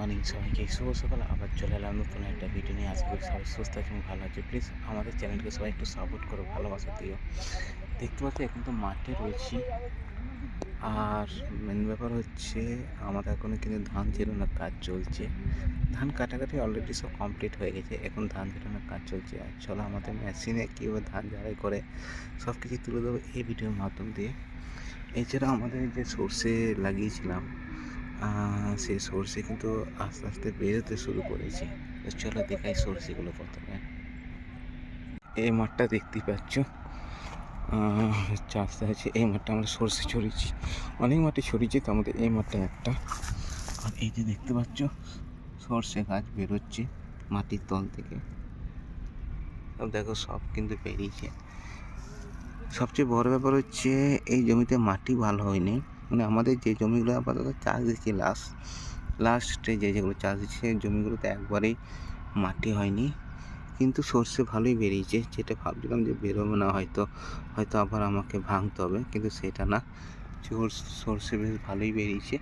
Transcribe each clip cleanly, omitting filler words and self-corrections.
Morning সবাইকে শুভ সকাল। আবার চলে এলাম নতুন একটা ভিডিও নিয়ে। আশা করি সবাই সুস্থ আছে এবং ভালো আছে। প্লিজ আমাদের চ্যানেলকে সবাই একটু সাপোর্ট করো, ভালোবাসা দিও। দেখতে পাচ্ছি এখন তো মাঠে রয়েছি। আর মেন ব্যাপার হচ্ছে আমাদের এখনো কিন্তু ধান ঝেড়ানোর কাজ চলছে। ধান কাটাকাটি অলরেডি সব কমপ্লিট হয়ে গেছে, এখন ধান ঝেড়ানোর কাজ চলছে। আর চলো আমাদের মেশিনে কীভাবে ধান ঝাড়াই করে সব কিছু তুলে দেবো এই ভিডিওর মাধ্যম দিয়ে। এছাড়া আমাদের যে সর্ষে লাগিয়েছিলাম, সেই সর্ষে কিন্তু আস্তে আস্তে বেরোতে শুরু করেছে। তো চলো দেখাই সর্ষেগুলো প্রথমে। এই মাঠটা দেখতেই পাচ্ছ, চাষ আছে। এই মাঠটা আমরা সর্ষে ছড়িয়েছি, অনেক মাঠে ছড়িয়েছি, তার মধ্যে এই মাঠটা একটা। আর এই যে দেখতে পাচ্ছ সর্ষে গাছ বেরোচ্ছে মাটির তল থেকে। দেখো সব কিন্তু বেরিয়েছে। সবচেয়ে বড় ব্যাপার হচ্ছে এই জমিতে মাটি ভালো হয়নি। মানে আমাদের যে জমিগুলো আপাতত চাষ দিচ্ছি, লাস্টে যেগুলো চাষ দিচ্ছে সেই জমিগুলোতে একবারেই মাটি হয়নি, কিন্তু সর্ষে ভালোই বেরিয়েছে। যেটা ভাবছিলাম যে বেরোবে না, হয়তো আবার আমাকে ভাঙতে হবে, কিন্তু সেটা না, সর্ষে বেশ ভালোই বেরিয়েছে।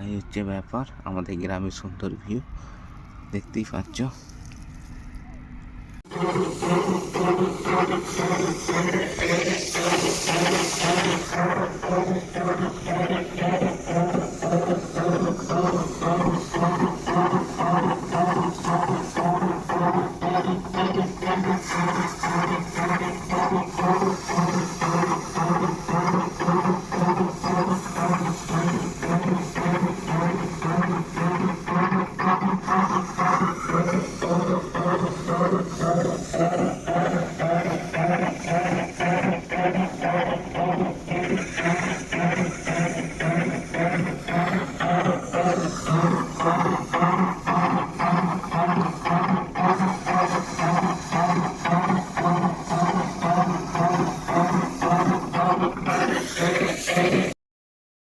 এই হচ্ছে ব্যাপার। আমাদের গ্রামের সুন্দর ভিউ দেখতেই পাচ্ছ।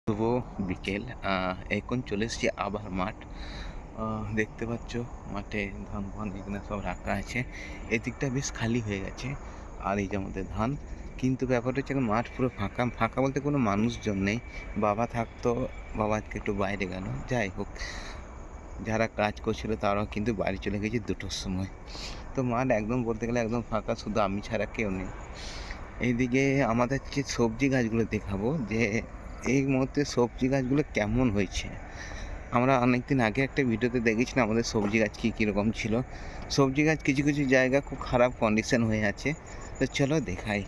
শুভ বিকেল। এখন চলে এসেছি আবার মাঠ। দেখতে পাচ্ছ মাঠে ধান ফান এখানে সব রাখা আছে। এদিকটা বেশ খালি হয়ে গেছে। আর এই যে আমাদের ধান, কিন্তু ব্যাপারটা হচ্ছে এখন মাঠ পুরো ফাঁকা। ফাঁকা বলতে কোনো মানুষজন নেই। বাবা থাকতো, বাবা আজকে একটু বাইরে গেল। যাই হোক, যারা কাজ করছিল তারাও কিন্তু বাড়ি চলে গেছে 2টোর সময়। তো মাঠ একদম বলতে গেলে একদম ফাঁকা, শুধু আমি ছাড়া কেউ নেই। এইদিকে আমাদের যে সবজি গাছগুলো দেখাবো, যে এই মুহূর্তে সবজি গাছগুলো কেমন হয়েছে। আমরা অনেকদিন আগে একটা ভিডিওতে দেখেছিলাম আমাদের সবজি গাছ কীরকম ছিল। সবজি গাছ কিছু কিছু জায়গা খুব খারাপ কন্ডিশন হয়ে আছে। তো চলো দেখাই।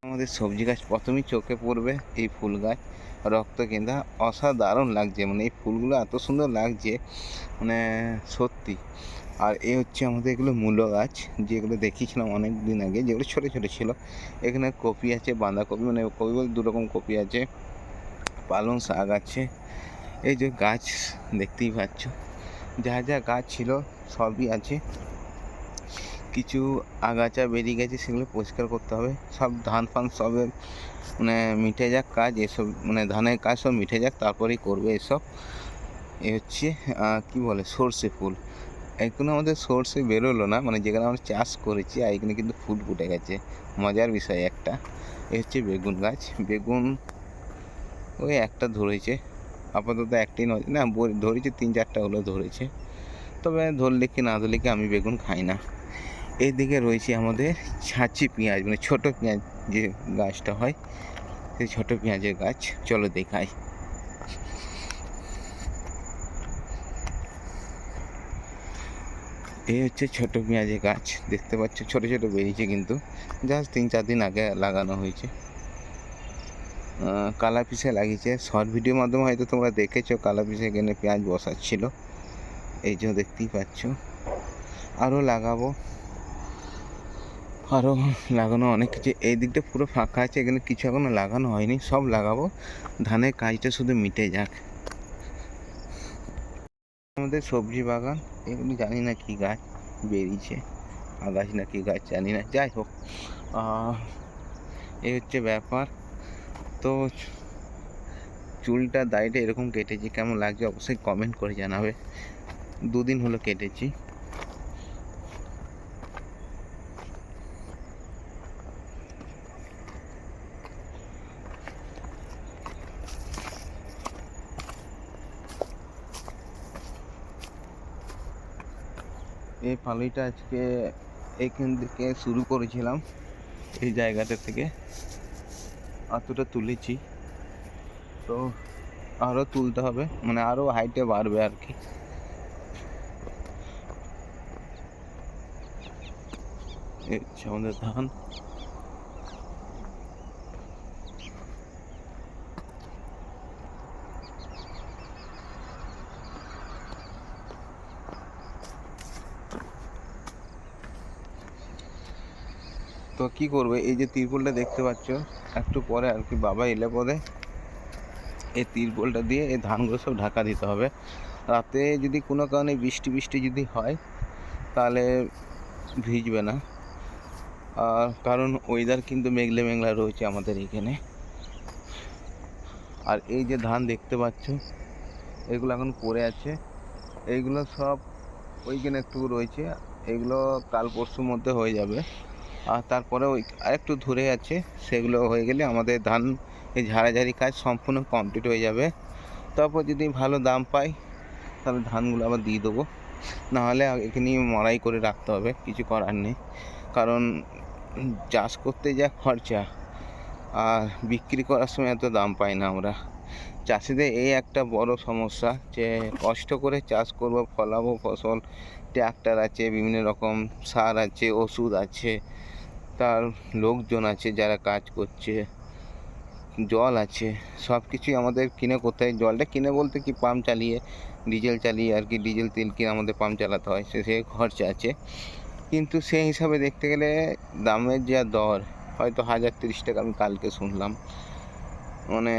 আমাদের সবজি গাছ প্রথমেই চোখে পড়বে এই ফুল গাছ, রক্তগেঁদা। অসাধারণ লাগছে, মানে এই ফুলগুলো এত সুন্দর লাগছে, মানে সত্যি। আর এ হচ্ছে আমাদের এগুলো মূলো গাছ, যেগুলো দেখিয়েছিলাম অনেক দিন আগে, যেগুলো ছোটো ছোটো ছিল। এখানে কপি আছে, বাঁধাকপি, মানে কপি বলতে 2 রকম কপি আছে, পালং শাক আছে। এই যে গাছ দেখতেই পাচ্ছ, যা যা গাছ ছিল সবই আছে। কিছু আগাছা বেরিয়ে গেছে, সেগুলো পরিষ্কার করতে হবে। সব ধান ফান সবে মানে মিটে যাক কাজ, এসব মানে ধানের কাজ সব মিটে যাক, তারপরেই করবে এসব। এ হচ্ছে কি বলে, সর্ষে ফুল। এখনো আমাদের সর্ষে বেরোলো না, মানে যেখানে আমরা চাষ করেছি আর এখানে কিন্তু ফুল ফুটে গেছে। মজার বিষয় একটা। এ হচ্ছে বেগুন গাছ। বেগুন ওই একটা ধরেছে, আপাতত একটাই নয় না, ধরেছে 3-4টা হলো ধরেছে। তবে ধরলে কি না ধরলে কি, আমি বেগুন খাই না। এইদিকে রয়েছে আমাদের ছাঁচি পেঁয়াজ, মানে ছোটো পেঁয়াজ যে গাছটা হয়, সেই ছোটো পেঁয়াজের গাছ। চলো দেখাই। এই হচ্ছে ছোটো পেঁয়াজের গাছ, দেখতে পাচ্ছ ছোটো ছোটো বেরিয়েছে, কিন্তু জাস্ট 3-4 দিন আগে লাগানো হয়েছে। কালা পিসে লাগিয়েছে। শর্ট ভিডিওর মাধ্যমে হয়তো তোমরা দেখেছো কালা পিসে এখানে পেঁয়াজ বসাচ্ছিল। এই যে দেখতেই পাচ্ছ। আরও লাগাবো, আরও লাগানো অনেক কিছু। এই দিকটা পুরো ফাঁকা আছে, এখানে কিছু এখনো লাগানো হয়নি, সব লাগাবো। ধানের কাজটা শুধু মিটে যাক। আমাদের সবজি বাগান, এগুলো জানি না কি গাছ বেরিয়েছে, আগাছ না কি গাছ জানি না, যাই হোক। এই হচ্ছে ব্যাপার। তো চুলটা দাড়িটা এরকম কেটেছি, কেমন লাগছে অবশ্যই কমেন্ট করে জানাবে। 2 দিন হলো কেটেছি। এই পালুইটা আজকে এইখান থেকে শুরু করেছিলাম, এই জায়গাটা থেকে এতটা তুলেছি। তো আরও তুলতে হবে, মানে আরও হাইটে বাড়বে আর কি। এই হচ্ছে আমাদের ধান। তো কি করবে, এই যে তিরপলটা দেখতে পাচ্ছ, একটু পরে আর কি বাবা এলে পরে এই তিরপলটা দিয়ে এই ধানগুলো সব ঢাকা দিতে হবে। রাতে যদি কোনো কারণে বৃষ্টি যদি হয় তাহলে ভিজবে না। আর কারণ ওয়েদার কিন্তু মেঘলা মেঘলা রয়েছে আমাদের এখানে। আর এই যে ধান দেখতে পাচ্ছ, এগুলো এখন পড়ে আছে, এইগুলো সব ওইখানে একটু রয়েছে, এগুলো কাল পরশুর মধ্যে হয়ে যাবে। আর তারপরে ওই আরেকটু ধরে আছে, সেগুলো হয়ে গেলে আমাদের ধান এই ঝাড়াঝাড়ি কাজ সম্পূর্ণ কমপ্লিট হয়ে যাবে। তারপর যদি ভালো দাম পাই তাহলে ধানগুলো আবার দিয়ে দেবো, নাহলে এখানে মড়াই করে রাখতে হবে, কিছু করার নেই। কারণ চাষ করতে যা খরচা, আর বিক্রি করার সময় এত দাম পাই না আমরা। চাষিদের এই একটা বড় সমস্যা যে কষ্ট করে চাষ করবো, ফলাবো ফসল, ট্র্যাক্টর আছে, বিভিন্ন রকম সার আছে, ওষুধ আছে, তার লোকজন আছে যারা কাজ করছে, জল আছে, সব কিছুই আমাদের কিনে করতে হয়। জলটা কিনে বলতে কি, পাম্প চালিয়ে, ডিজেল চালিয়ে আর কি, ডিজেল তেল কিনে আমাদের পাম্প চালাতে হয়, সে খরচা আছে। কিন্তু সেই হিসাবে দেখতে গেলে দামের যা দর, হয়তো 1030 টাকা আমি কালকে শুনলাম, মানে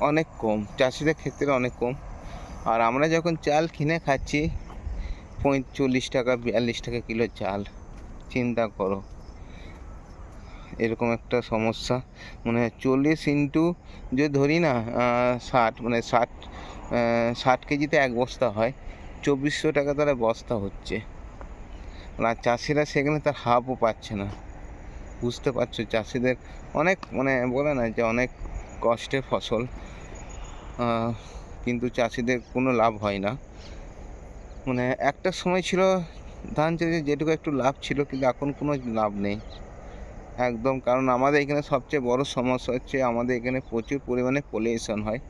অনেক কম, চাষিদের ক্ষেত্রে অনেক কম। আর আমরা যখন চাল কিনে খাচ্ছি 45 টাকা 42 টাকা কিলো চাল, চিন্তা করো। এরকম একটা সমস্যা, মানে 40 ইন্টু যদি ধরি না 60, মানে 60 কেজিতে এক বস্তা হয়, 2400 টাকা তারা বস্তা হচ্ছে। আর চাষিরা সেখানে তার হাফও পাচ্ছে না। বুঝতে পারছো, চাষিদের অনেক, মানে বলে না যে অনেক কষ্টের ফসল, কিন্তু চাষিদের কোনো লাভ হয় না। মানে একটা সময় ছিল ধান চাষে যেটুকু একটু লাভ ছিল, কিন্তু এখন কোনো লাভ নেই একদম। কারণ আমাদের এখানে সবচেয়ে বড় সমস্যা হচ্ছে, আমাদের এখানে প্রচুর পরিমাণে পলিউশন হয়,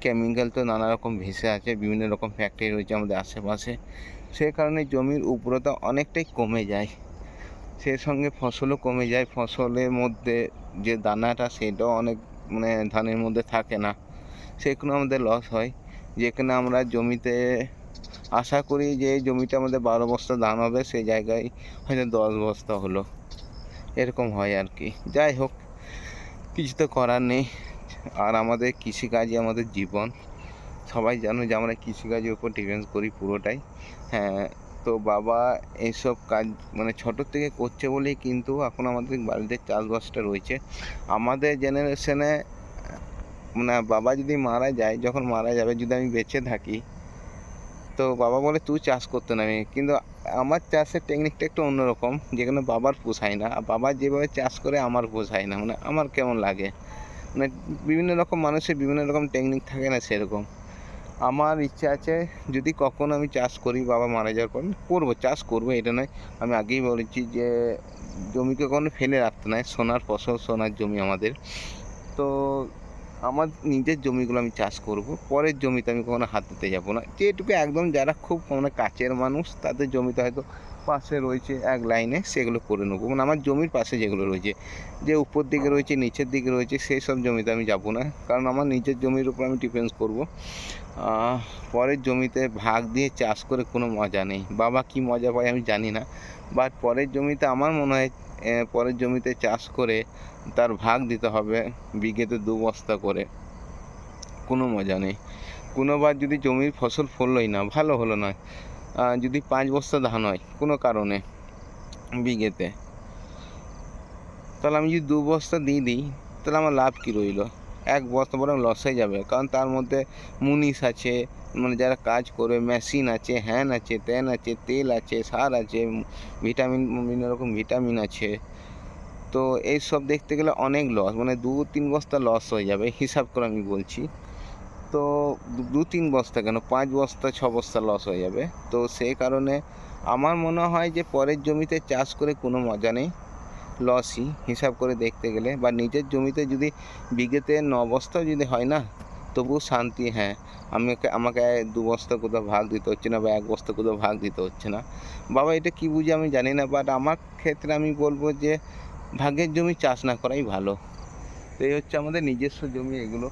কেমিক্যাল তো নানা রকম ভেসে আছে, বিভিন্ন রকম ফ্যাক্টরি রয়েছে আমাদের আশেপাশে, সেই কারণে জমির উর্বরতা অনেকটাই কমে যায়, সেই সঙ্গে ফসলও কমে যায়। ফসলের মধ্যে যে দানাটা, সেটাও অনেক, মানে ধানের মধ্যে থাকে না, সেখানে আমাদের লস হয়। যেখানে আমরা জমিতে আশা করি যে এই জমিতে আমাদের 12 বস্তা ধান হবে, সেই জায়গায় হয়তো 10 বস্তা হলো, এরকম হয় আর কি। যাই হোক, কিছু তো করার নেই। আর আমাদের কৃষিকাজই আমাদের জীবন, সবাই জানো যে আমরা কৃষিকাজের উপর ডিপেন্ড করি পুরোটাই। হ্যাঁ, তো বাবা এইসব কাজ মানে ছোটোর থেকে করছে বলেই কিন্তু এখন আমাদের বাড়িতে চাষবাসটা রয়েছে। আমাদের জেনারেশনে, মানে বাবা যদি মারা যায়, যখন মারা যাবে, যদি আমি বেঁচে থাকি, তো বাবা বলে তুই চাষ করতে নামি, কিন্তু আমার চাষের টেকনিকটা একটু অন্যরকম, যেখানে বাবার পোষায় না। আর বাবা যেভাবে চাষ করে আমার পোষায় না, মানে আমার কেমন লাগে, মানে বিভিন্ন রকম মানুষের বিভিন্ন রকম টেকনিক থাকে না, সেরকম আমার ইচ্ছা আছে, যদি কখনো আমি চাষ করি, বাবা মারা যাওয়ার পর করবো, চাষ করবো, এটা নয়। আমি আগেই বলেছি যে জমিকে কখনো ফেলে রাখতে নয়, সোনার ফসল, সোনার জমি আমাদের। তো আমার নিজের জমিগুলো আমি চাষ করব, পরের জমিতে আমি কখনো হাত দিতে যাবো না। যেটুকু একদম যারা খুব মানে কাছের মানুষ, তাদের জমিতে হয়তো পাশে রয়েছে এক লাইনে, সেগুলো করে নেবো। মানে আমার জমির পাশে যেগুলো রয়েছে, যে উপর দিকে রয়েছে, নিচের দিকে রয়েছে, সেই সব জমিতে আমি যাবো না, কারণ আমার নিজের জমির উপর আমি ডিপেন্ড করবো। পরের জমিতে ভাগ দিয়ে চাষ করে কোনো মজা নেই। বাবা কি মজা পায় আমি জানি না, বাট পরের জমিতে আমার মনে হয় পরের জমিতে চাষ করে তার ভাগ দিতে হবে, বিঘেতে 2 বস্তা করে, কোনো মজা নেই। কোনোবার যদি জমির ফসল ফললোই না, ভালো হলো না, যদি 5 বস্তা ধান হয় কোনো কারণে বিঘেতে, তাহলে আমি যদি 2 বস্তা দিয়ে দিই, তাহলে আমার লাভ কী রইল? 1 বস্তা বরং লস হয়ে যাবে, কারণ তার মধ্যে মুনিশ আছে, মানে যারা কাজ করবে, মেশিন আছে, হ্যান আছে, ত্যান আছে, তেল আছে, সার আছে, ভিটামিন, বিভিন্ন রকম ভিটামিন আছে। তো এইসব দেখতে গেলে অনেক লস, মানে 2-3 বস্তা লস হয়ে যাবে, হিসাব করে আমি বলছি। তো তো 2-3 বস্তা কেন 5 বস্তা 6 বস্তা লস হয়ে যাবে। তো সেই কারণে আমার মনে হয় যে পরের জমিতে চাষ করে কোনো মজা নেই, লসই হিসাব করে দেখতে গেলে। বা নিজের জমিতে যদি বিঘেতে 9 বস্তাও যদি হয় না, তবুও শান্তি। হ্যাঁ, আমাকে 2 বস্তা কোথাও ভাগ দিতে হচ্ছে না বা 1 বস্তা কোথাও ভাগ দিতে হচ্ছে না। বাবা এটা কী বুঝে আমি জানি না, বাট আমার ক্ষেত্রে আমি বলবো যে ভাগের জমি চাষ না করাই ভালো। তো এই হচ্ছে আমাদের নিজস্ব জমি এগুলো।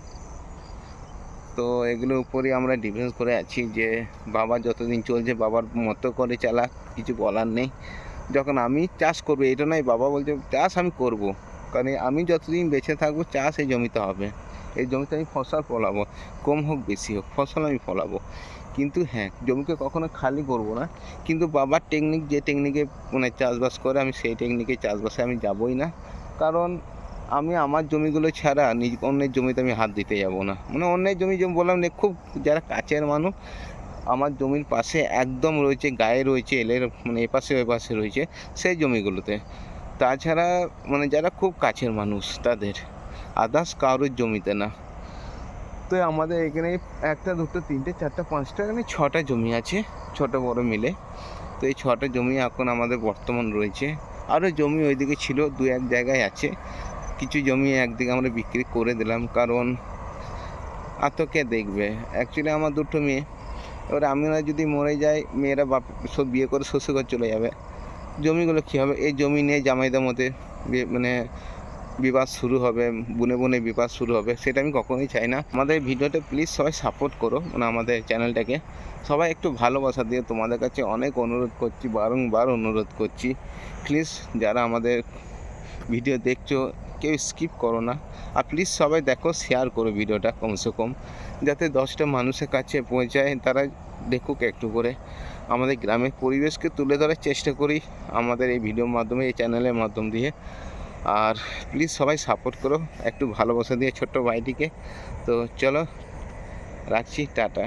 তো এগুলোর উপরেই আমরা ডিফেন্স করে আছি যে বাবা যতদিন চলছে বাবার মতো করে চালাক, কিছু বলার নেই। যখন আমি চাষ করবো, এটা নয় বাবা বলছে চাষ আমি করব, কারণ আমি যতদিন বেঁচে থাকবো চাষ এই জমিতে হবে। এই জমিতে আমি ফসল ফলাবো, কম হোক বেশি হোক ফসল আমি ফলাবো। কিন্তু হ্যাঁ, জমিকে কখনো খালি করব না। কিন্তু বাবার টেকনিক, যে টেকনিকে মানে চাষবাস করে, আমি সেই টেকনিকে চাষবাসে আমি যাবই না। কারণ আমি আমার জমিগুলো ছাড়া অন্যের জমিতে আমি হাত দিতে যাব না। মানে অন্যের জমি বললাম না, খুব যারা কাছের মানুষ আমার জমির পাশে একদম রয়েছে, গায়ে রয়েছে, এলের মানে এপাশে ওই পাশে রয়েছে সেই জমিগুলোতে। তাছাড়া মানে যারা খুব কাছের মানুষ তাদের, আদার্স কারোর জমিতে না। তো আমাদের এখানে 1টা 2টো 3টে 4টা 5টা এখানে 6টা জমি আছে, ছোটো বড়ো মিলে। তো এই 6টা জমি এখন আমাদের বর্তমান রয়েছে। আরও জমি ওইদিকে ছিল, 2-1 জায়গায় আছে। কিছু জমি একদিকে আমরা বিক্রি করে দিলাম, কারণ আর তো কে দেখবে। অ্যাকচুয়ালি আমার 2টো মেয়ে, এবার আমরা যদি মরে যাই, মেয়েরা সব বিয়ে করে শ্বশুরঘর চলে যাবে, জমিগুলো কী হবে? এই জমি নিয়ে জামাইদের মধ্যে মানে বিবাদ শুরু হবে, বুনে বুনে বিবাদ শুরু হবে, সেটা আমি কখনোই চাই না। আমাদের ভিডিওটা প্লিজ সবাই সাপোর্ট করো, মানে আমাদের চ্যানেলটাকে সবাই একটু ভালোবাসা দিয়ে, তোমাদের কাছে অনেক অনুরোধ করছি, বারংবার অনুরোধ করছি, প্লিজ যারা আমাদের ভিডিও দেখছো কেউ স্কিপ করো না। আর প্লিজ সবাই দেখো, শেয়ার করো ভিডিওটা কমসে কম, যাতে 10টা মানুষের কাছে পৌঁছায়, তারা দেখুক একটু করে। আমাদের গ্রামের পরিবেশকে তুলে ধরার চেষ্টা করি আমাদের এই ভিডিওর মাধ্যমে, এই চ্যানেলের মাধ্যম দিয়ে। আর প্লিজ সবাই সাপোর্ট করো একটু ভালোবাসা দিয়ে ছোট্ট ভাইটিকে। তো চলো রাখছি, টাটা।